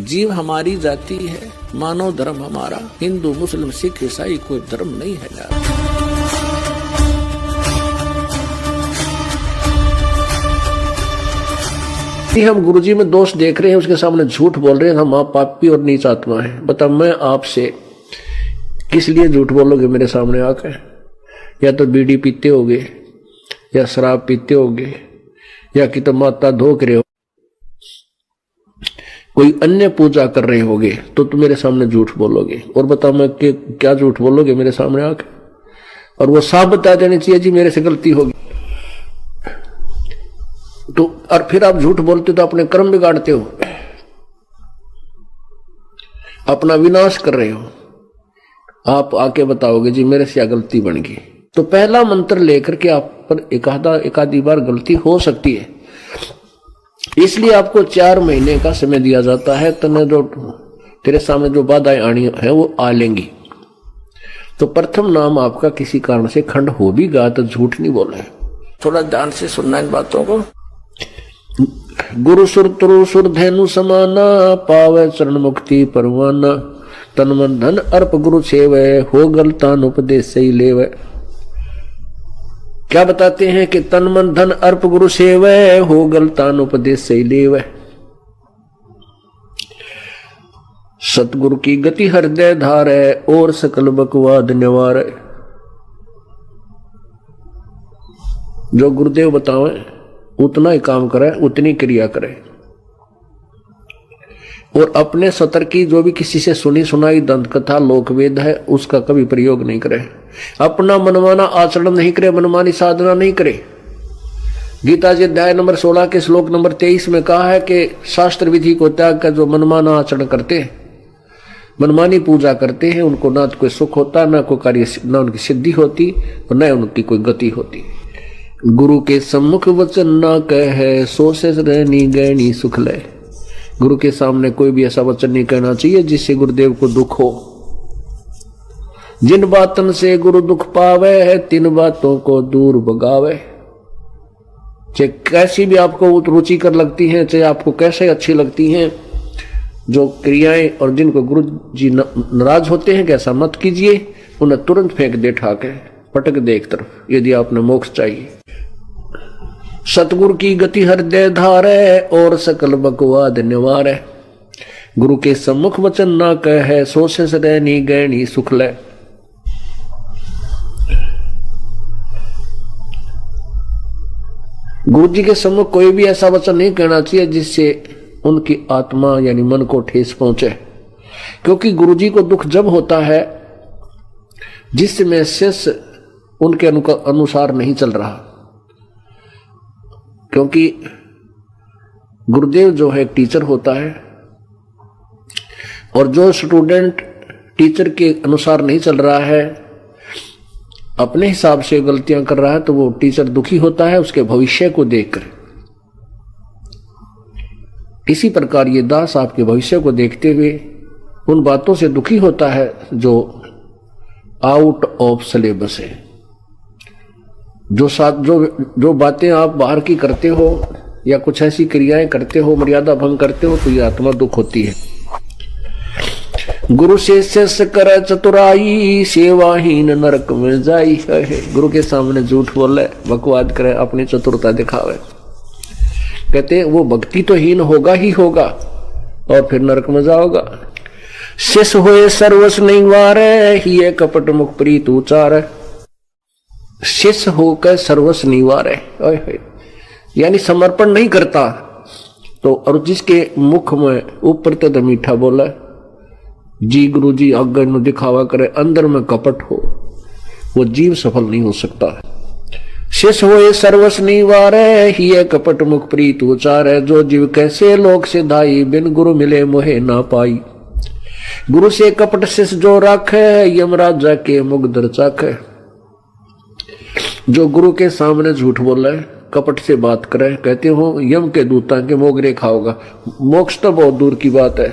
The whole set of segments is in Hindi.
जीव हमारी जाति है, मानव धर्म हमारा, हिंदू मुस्लिम सिख ईसाई कोई धर्म नहीं है यार। हम गुरुजी में दोष देख रहे हैं, उसके सामने झूठ बोल रहे हैं, हम आप पापी और नीच आत्मा है। बता मैं आपसे किस लिए झूठ बोलोगे मेरे सामने आकर? या तो बीड़ी पीते होगे, या शराब पीते होगे, या कि तो माता धोक रहे हो, कोई अन्य पूजा कर रहे होगे, तो तुम मेरे सामने झूठ बोलोगे। और बताओ मैं क्या झूठ बोलोगे मेरे सामने आके? और वो साफ बता देनी चाहिए जी मेरे से गलती होगी तो। और फिर आप झूठ बोलते हो तो अपने कर्म बिगाड़ते हो, अपना विनाश कर रहे हो। आप आके बताओगे जी मेरे से गलती बन गई। तो पहला मंत्र लेकर के आप पर एकाधी बार गलती हो सकती है, इसलिए आपको 4 महीने का समय दिया जाता है। तने जो तेरे सामने जो बाधाएं आनी है वो आ लेंगी। तो प्रथम नाम आपका किसी कारण से खंड हो भी गया तो झूठ नहीं बोले। थोड़ा ध्यान से सुनना इन बातों को। गुरु सुर तुरु सुर धेनु समाना, पावे चरण मुक्ति परवाना, तन मन धन अर्प गुरु सेवै, हो गलतान उपदेश सही लेवै। क्या बताते हैं कि तन मन धन अर्प गुरु सेवै, हो गलतान उपदेश सही लेवै। सतगुरु की गति हृदय धारै, और सकल बकवाद निवारै। जो गुरुदेव बतावे उतना ही काम करे, उतनी क्रिया करे। और अपने सतर की जो भी किसी से सुनी सुनाई दंत कथा लोकवेद है उसका कभी प्रयोग नहीं करे। अपना मनमाना आचरण नहीं करे, मनमानी साधना नहीं करे। गीता जी अध्याय नंबर 16 के श्लोक नंबर 23 में कहा है कि शास्त्र विधि को त्याग कर जो मनमाना आचरण करते हैं, मनमानी पूजा करते हैं, उनको ना तो कोई सुख होता, ना कोई कार्य, ना उनकी सिद्धि होती और न उनकी कोई गति होती। गुरु के सम्मुख वचन ना कहे, सो से रहनी गहनी सुख ले। गुरु के सामने कोई भी ऐसा वचन नहीं कहना चाहिए जिससे गुरुदेव को दुख हो। जिन बातन से गुरु दुख पावे, तीन बातों को दूर भगावे। चाहे कैसी भी आपको रुचिकर लगती हैं, चाहे आपको कैसे अच्छी लगती हैं, जो क्रियाएं और जिनको गुरु जी नाराज होते हैं, कैसा मत कीजिए, उन्हें तुरंत फेंक दे, ठाके पटक दे एक तरफ, यदि आपने मोक्ष चाहिए। सतगुरु की गति हृदय धारै, और सकल बकवाद निवारै। गुरु के सम्मुख वचन ना कहे, सो से रहनी गहनी सुख ले। गुरु जी के सम्मुख कोई भी ऐसा वचन नहीं कहना चाहिए जिससे उनकी आत्मा यानी मन को ठेस पहुंचे। क्योंकि गुरु जी को दुख जब होता है जिसमें शिष्य उनके अनुसार नहीं चल रहा। क्योंकि गुरुदेव जो है टीचर होता है, और जो स्टूडेंट टीचर के अनुसार नहीं चल रहा है, अपने हिसाब से गलतियां कर रहा है, तो वो टीचर दुखी होता है उसके भविष्य को देखकर। इसी प्रकार ये दास आपके भविष्य को देखते हुए उन बातों से दुखी होता है जो आउट ऑफ सिलेबस है। जो बातें आप बाहर की करते हो या कुछ ऐसी क्रियाएं करते हो, मर्यादा भंग करते हो, तो ये आत्मा दुख होती है। गुरु से शिष्य करे चतुराई, सेवाहीन नरक में जाई है। गुरु के सामने झूठ बोले, बकवाद करे, अपनी चतुरता दिखावे, कहते वो भक्ति तो हीन होगा ही होगा और फिर नरक में जाओगा। शिष्य होए सर्वस नहीं वारे, ही कपट मुख प्रीत उचार। शिष्य होकर सर्वस निवार है, यानी समर्पण नहीं करता तो, और जिसके मुख में ऊपर तक मीठा बोला जी गुरु जी आज्ञा नु दिखावा करे, अंदर में कपट हो, वो जीव सफल नहीं हो सकता। शिष्य होए सर्वस निवार, ही कपट मुख प्रीत उचार। जो जीव कैसे लोक से धाई, बिन गुरु मिले मोहे ना पाई। गुरु से कपट शिष्य जो राखे, यमराज जाके मुगदर चाखे। जो गुरु के सामने झूठ बोला है, कपट से बात करे, कहते हो यम के दूता के मोगरे खाओगा, मोक्ष तो बहुत दूर की बात है।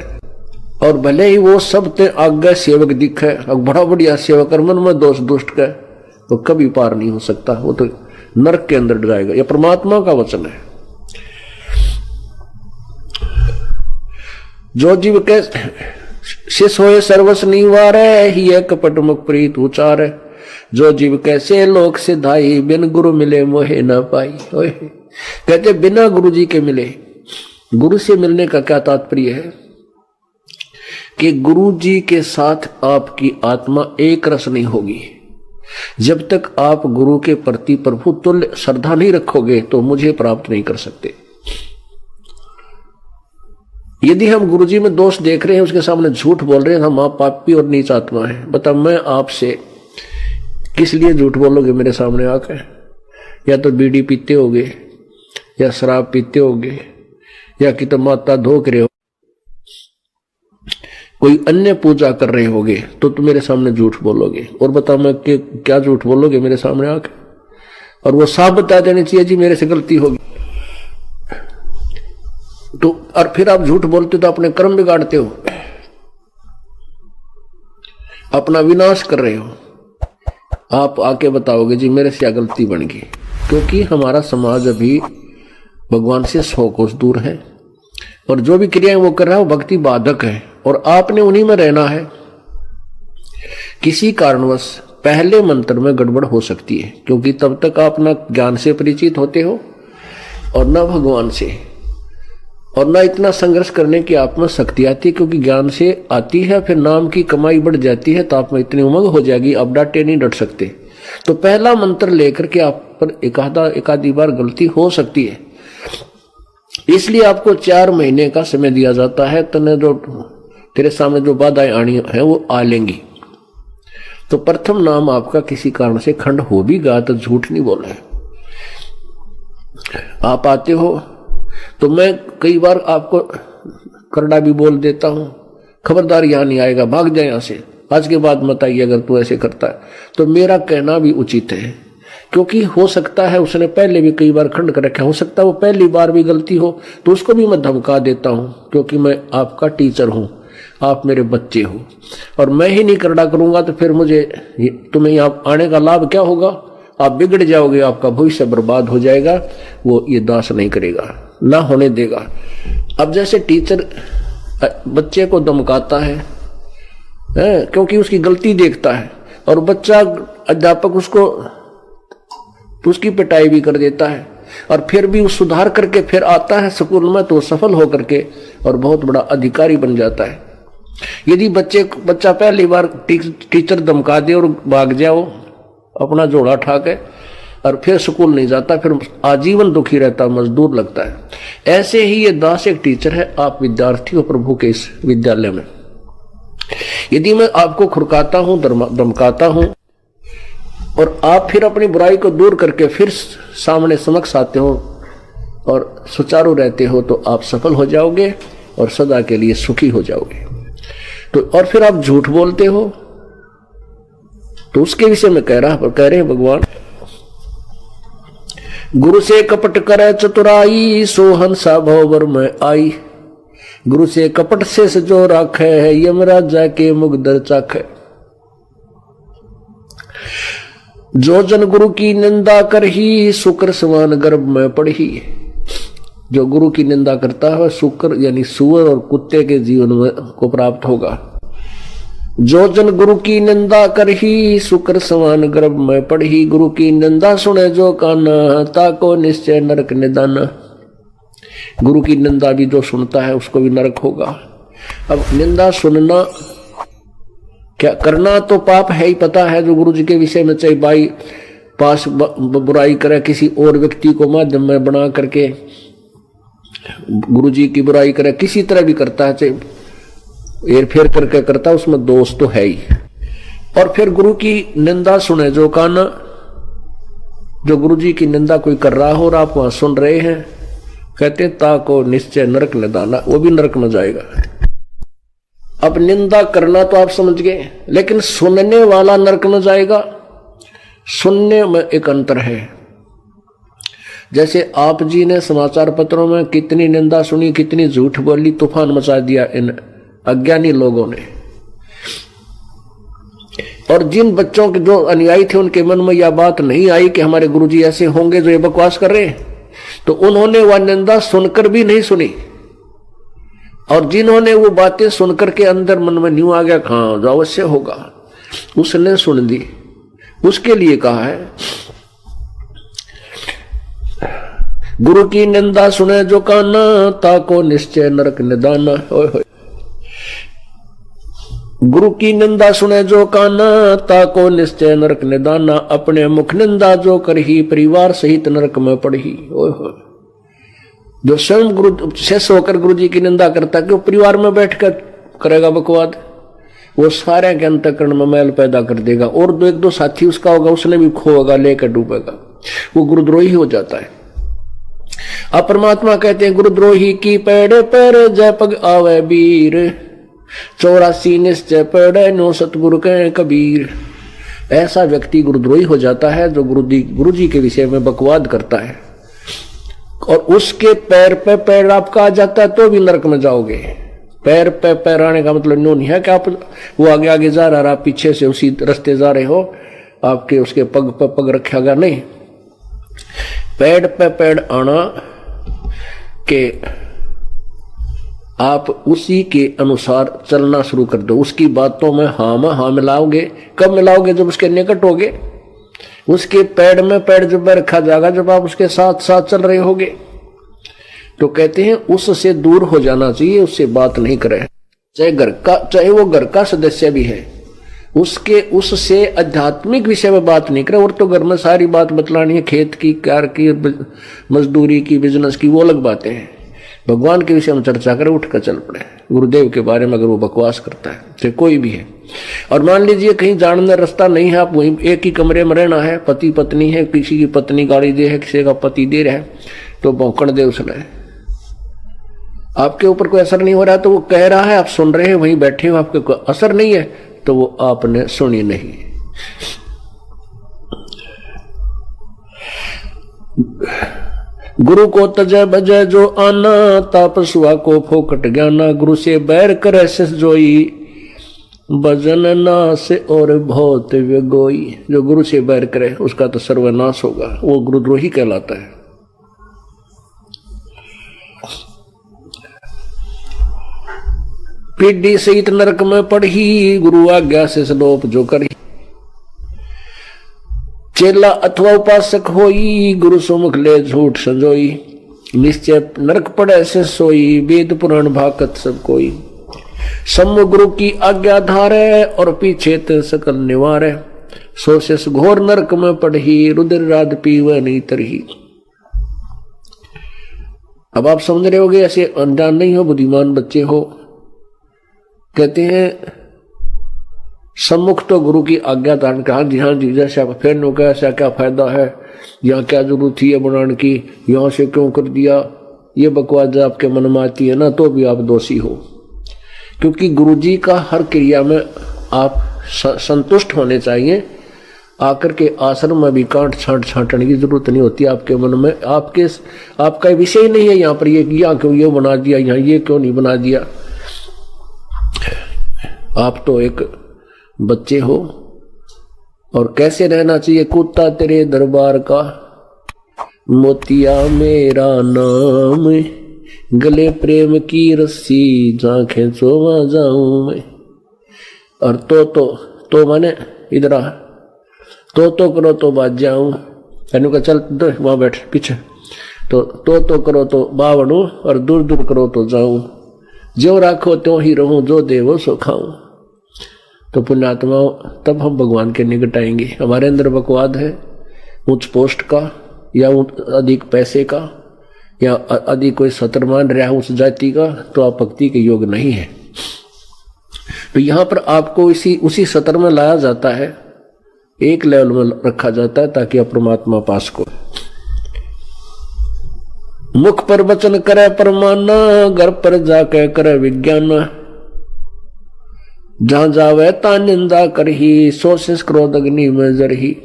और भले ही वो सब ते आज्ञा सेवक दिखे, बड़ा बढ़िया सेवक, मन में दोष दुष्ट का, तो कभी पार नहीं हो सकता, वो तो नरक के अंदर जाएगा। यह परमात्मा का वचन है। जो जीव के शिष होए सर्वस निवारे, ही कपट मुख प्रीत उचार। जो जीव कैसे लोक सिधाई, बिन गुरु मिले मोहे न पाई। कहते बिना गुरु जी के मिले। गुरु से मिलने का क्या तात्पर्य है कि गुरु जी के साथ आपकी आत्मा एक रस नहीं होगी। जब तक आप गुरु के प्रति प्रभु तुल्य श्रद्धा नहीं रखोगे तो मुझे प्राप्त नहीं कर सकते। यदि हम गुरु जी में दोष देख रहे हैं, उसके सामने झूठ बोल रहे हैं, हम आप पापी और नीच आत्मा है। बता मैं आपसे किस लिए झूठ बोलोगे मेरे सामने आकर? या तो बीड़ी पीते होगे, या शराब पीते होगे, या कि तो माता धोक रहे हो, कोई अन्य पूजा कर रहे होगे, तो तुम मेरे सामने झूठ बोलोगे। और बता मैं क्या झूठ बोलोगे मेरे सामने आकर? और वो साफ बता देनी चाहिए जी मेरे से गलती होगी। तो और फिर आप झूठ बोलते तो अपने कर्म बिगाड़ते हो, अपना विनाश कर रहे हो। आप आके बताओगे जी मेरे से क्या गलती बन गई, क्योंकि हमारा समाज अभी भगवान से 100 कोस दूर है और जो भी क्रियाएं वो कर रहा है वो भक्ति बाधक है और आपने उन्हीं में रहना है। किसी कारणवश पहले मंत्र में गड़बड़ हो सकती है, क्योंकि तब तक आप ना ज्ञान से परिचित होते हो और ना भगवान से, और ना इतना संघर्ष करने की आप में शक्ति आती है, क्योंकि ज्ञान से आती है फिर नाम की कमाई बढ़ जाती है तो आप में इतनी उमंग हो जाएगी आप डांटे नहीं डट सकते। तो पहला मंत्र लेकर के आप पर एकाधी बार गलती हो सकती है, इसलिए आपको 4 महीने का समय दिया जाता है। तने जो तेरे सामने जो बाधाएं आनी है वो आ लेंगी। तो प्रथम नाम आपका किसी कारण से खंड हो भी गा तो झूठ नहीं बोल रहे। आप आते हो तो मैं कई बार आपको करड़ा भी बोल देता हूं, खबरदार यहां नहीं आएगा, भाग जाए यहां से, आज के बाद मत आइए अगर तू ऐसे करता है। तो मेरा कहना भी उचित है, क्योंकि हो सकता है उसने पहले भी कई बार खंड कर रखा, हो सकता है वो पहली बार भी गलती हो, तो उसको भी मैं धमका देता हूं, क्योंकि मैं आपका टीचर हूं, आप मेरे बच्चे हो, और मैं ही नहीं करड़ा करूंगा तो फिर मुझे तुम्हें यहाँ आने का लाभ क्या होगा? आप बिगड़ जाओगे, आपका भविष्य बर्बाद हो जाएगा। वो ये दास नहीं करेगा, ना होने देगा। अब जैसे टीचर बच्चे को धमकाता है क्योंकि उसकी गलती देखता है, और बच्चा अध्यापक उसकी पिटाई भी कर देता है, और फिर भी वो सुधार करके फिर आता है स्कूल में तो सफल होकर के और बहुत बड़ा अधिकारी बन जाता है। यदि बच्चा पहली बार टीचर धमका दे और भाग जाओ अपना जोड़ा उठा के और फिर स्कूल नहीं जाता, फिर आजीवन दुखी रहता, मजदूर लगता है। ऐसे ही ये दास एक टीचर है, आप विद्यार्थी हो प्रभु के इस विद्यालय में। यदि मैं आपको खुरकाता हूं, धमकाता हूं, और आप फिर अपनी बुराई को दूर करके फिर सामने समक्ष आते हो और सुचारू रहते हो, तो आप सफल हो जाओगे और सदा के लिए सुखी हो जाओगे। तो और फिर आप झूठ बोलते हो, तो उसके विषय में कह रहे हैं भगवान, गुरु से कपट करे चतुराई, सो हंसा भवर में आई। गुरु से कपट से जो राखे है, यमराजा के मुगदर चाखे। जो जन गुरु की निंदा कर ही, शुक्र समान गर्भ में पड़ी। जो गुरु की निंदा करता है शुक्र यानी सुअर और कुत्ते के जीवन में को प्राप्त होगा। जो जन गुरु की निंदा कर ही, शुक्र समान गर्भ में पड़ी। गुरु की निंदा सुने जो काना, ताको निश्चय नरक निदान। गुरु की निंदा भी जो सुनता है उसको भी नरक होगा। अब निंदा सुनना क्या करना तो पाप है ही, पता है। जो गुरु जी के विषय में चाहे भाई पास बुराई करे, किसी और व्यक्ति को माध्यम में बना करके गुरु जी की बुराई करे, किसी तरह भी करता है, चाहे हेर फेर करके करता, उसमें दोष तो है ही। और फिर गुरु की निंदा सुने जो काना, जो गुरु जी की निंदा कोई कर रहा हो और आप वहां सुन रहे हैं, कहते ताको निश्चय नरक न दाना, वो भी नरक में जाएगा। अब निंदा करना तो आप समझ गए, लेकिन सुनने वाला नरक में जाएगा। सुनने में एक अंतर है। जैसे आप जी ने समाचार पत्रों में कितनी निंदा सुनी, कितनी झूठ बोली, तूफान मचा दिया इन अज्ञानी लोगों ने। और जिन बच्चों के जो अनुयायी थे उनके मन में यह बात नहीं आई कि हमारे गुरुजी ऐसे होंगे जो ये बकवास कर रहे हैं, तो उन्होंने वह निंदा सुनकर भी नहीं सुनी। और जिन्होंने वो बातें सुनकर के अंदर मन में न्यू आ गया, हाँ जो अवश्य होगा, उसने सुन दी, उसके लिए कहा है गुरु की निंदा सुने जो काना, ताको निश्चय नरक निदाना। गुरु की निंदा सुने जो काना, ताको निश्चय नरक निदाना। अपने मुख निंदा जो करही, परिवार सहित नरक में पड़ही। जो स्वयं गुरु शेष होकर गुरु जी की निंदा करता है कि वो परिवार में बैठकर करेगा बकवाद, वो सारे के अंतःकरण में मैल पैदा कर देगा, और दो एक दो साथी उसका होगा, उसने भी खोएगा, लेकर डूबेगा, वो गुरुद्रोही हो जाता है। अब परमात्मा कहते हैं गुरुद्रोही की पेड़ पर जय पग आवे वीर, 84 निश्चय पेड़ नो सतगुरु के कबीर। ऐसा व्यक्ति गुरुद्रोही हो जाता है जो गुरु जी के विषय में बकवाद करता है, और उसके पैर पे पैर आपका आ जाता है तो भी नरक में जाओगे। पैर पे पैर आने का मतलब नो नहीं है कि आप वो आगे आगे जा रहा, आप पीछे से उसी रास्ते जा रहे हो, आपके उसके पग पे पग रखेगा नहीं। पैर पे पैर आना के आप उसी के अनुसार चलना शुरू कर दो, उसकी बातों में हाँ मिलाओगे। कब मिलाओगे? जब उसके निकट होगे, उसके पैर में पैर जब रखा जाएगा, जब आप उसके साथ साथ चल रहे होगे। तो कहते हैं उससे दूर हो जाना चाहिए, उससे बात नहीं करें, चाहे वो घर का सदस्य भी है, उससे आध्यात्मिक विषय में बात नहीं करे। और तो घर में सारी बात बतलानी है, खेत की, कार की, मजदूरी की, बिजनेस की, वो अलग बातें हैं। भगवान के विषय में चर्चा करे, उठ कर चल पड़े। गुरुदेव के बारे में अगर वो बकवास करता है, चाहे कोई भी है, और मान लीजिए कहीं जानने रास्ता नहीं है, आप वहीं एक ही कमरे में रहना है, पति पत्नी है, किसी की पत्नी गाड़ी दे है, किसी का पति दे रहा है, तो भौंकड़ दे उसने, आपके ऊपर कोई असर नहीं हो रहा, तो वो कह रहा है, आप सुन रहे हैं, वहीं बैठे हो, आपके कोई असर नहीं है, तो वो आपने सुनी नहीं। गुरु को तजय बजय जो आना, तापसुआ को फोकट ज्ञाना। गुरु से बैर करे शिष जोई, भजन नाश और बहुत व्यगोई। जो गुरु से बैर करे उसका तो सर्वनाश होगा, वो गुरुद्रोही कहलाता है। पीढ़ी सहित नरक में पढ़ी, गुरु आज्ञा से सलोप जो करी। चेला अथवा उपासक होई, गुरु सुमुख ले झूठ संजोई। निश्चय नरक पड़े से सोई, वेद पुराण भाकत सब कोई। सम्मुख गुरु की आज्ञा धारे, और पीछे ते सकल निवारे। सो शेष घोर नरक में पढ़ी, रुद्र राध पीवे नहीं तरही। अब आप समझ रहे होगे, ऐसे अनजान नहीं हो, बुद्धिमान बच्चे हो। कहते हैं सम्मुख तो गुरु की आज्ञा धारण का, हाँ जी जैसा फिर नो का ऐसा क्या फायदा है, यहाँ क्या जरूरत थी ये बनाने की, यहाँ से क्यों कर दिया, ये बकवास आपके मन में आती है ना, तो भी आप दोषी हो। क्योंकि गुरु जी का हर क्रिया में आप संतुष्ट होने चाहिए। आकर के आश्रम में भी कांट छांट छांटने की जरूरत नहीं होती आपके मन में। आपका विषय नहीं है यहाँ पर, ये किया क्यों, ये बना दिया, यहाँ ये क्यों नहीं बना दिया। आप तो एक बच्चे हो, और कैसे रहना चाहिए। कुत्ता तेरे दरबार का, मोतिया मेरा नाम, गले प्रेम की रस्सी, जहाँ खेचो वहां जाऊं मैं। और तो माने इधर आ, तो करो तो बाज जाऊं, का चल वहां बैठ पीछे, तो करो तो बावड़ू, और दूर दूर करो तो जाऊं। जो राखो त्यों ही रहूं, जो देवो सो खाऊं। तो पुण्यात्मा तब हम भगवान के निकट आएंगे। हमारे अंदर बकवाद है उच्च पोस्ट का, या अधिक पैसे का, या अधिक कोई सत्र मान रहा है उस जाति का, तो आप भक्ति के योग नहीं है। तो यहां पर आपको उसी सत्र में लाया जाता है, एक लेवल में रखा जाता है, ताकि आप परमात्मा पास को। मुख पर वचन करे परमाना, घर पर जाके करे विज्ञान। जहां जावे ता निंदा करही, सो शिष क्रोध अग्नि में जरही।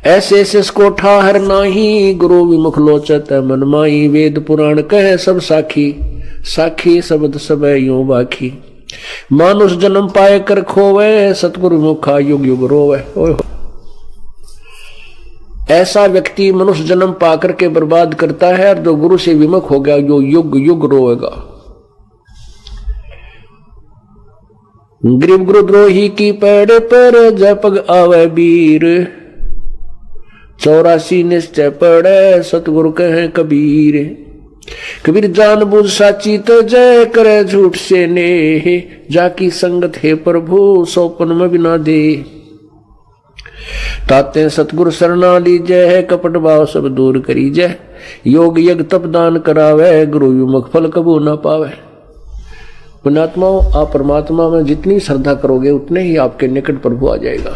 ऐसे शिष को ठाहर नाही, गुरु विमुख लोचत मन माई। वेद पुराण कहे सब साखी, साखी शब्द सब यूं बाखी। मानुष जन्म पाए कर खोवे, सतगुरु मुखा युग युग रोवे। ऐसा व्यक्ति मनुष्य जन्म पाकर के बर्बाद करता है, और जो गुरु से विमुख हो गया, जो युग युग रोएगा। गरीब गुरुद्रोही की पैड़ पर जय पग आवे वीर, 84 निश्चय पड़े सतगुरु कहे कबीर। कबीर जान बुझ साची तो जय करे झूठ से नेह, जाकी संगत है प्रभु सौपन में बिना दे। ताते सतगुरु शरणा लीजय है, कपट भाव सब दूर करीजय। योग यज्ञ तप दान करावे, गुरु विमुख फल कबू न पावे। पुण्यात्माओं, आप परमात्मा में जितनी श्रद्धा करोगे उतने ही आपके निकट प्रभु आ जाएगा।